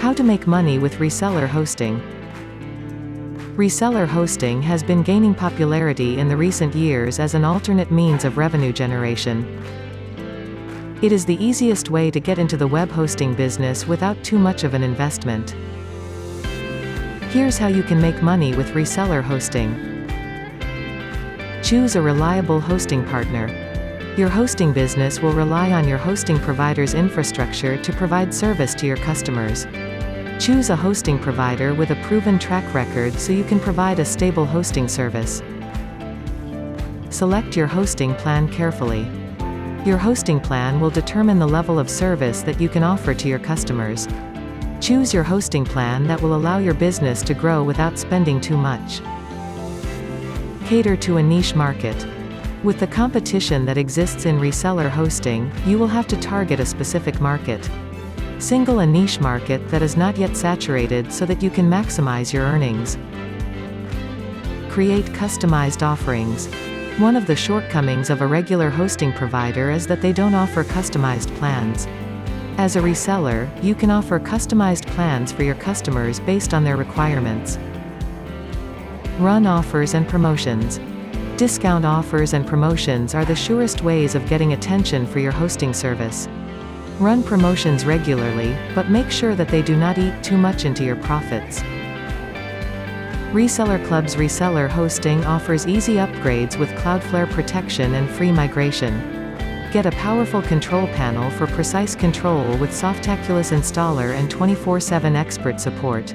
How to make money with reseller hosting. Reseller hosting has been gaining popularity in the recent years as an alternate means of revenue generation. It is the easiest way to get into the web hosting business without too much of an investment. Here's how you can make money with reseller hosting. Choose a reliable hosting partner. Your hosting business will rely on your hosting provider's infrastructure to provide service to your customers. Choose a hosting provider with a proven track record so you can provide a stable hosting service. Select your hosting plan carefully. Your hosting plan will determine the level of service that you can offer to your customers. Choose your hosting plan that will allow your business to grow without spending too much. Cater to a niche market. With the competition that exists in reseller hosting, you will have to target a specific market. Single a niche market that is not yet saturated so that you can maximize your earnings. Create customized offerings. One of the shortcomings of a regular hosting provider is that they don't offer customized plans. As a reseller, you can offer customized plans for your customers based on their requirements. Run offers and promotions. Discount offers and promotions are the surest ways of getting attention for your hosting service. Run promotions regularly, but make sure that they do not eat too much into your profits. Reseller Club's reseller hosting offers easy upgrades with Cloudflare protection and free migration. Get a powerful control panel for precise control with Softaculous installer and 24/7 expert support.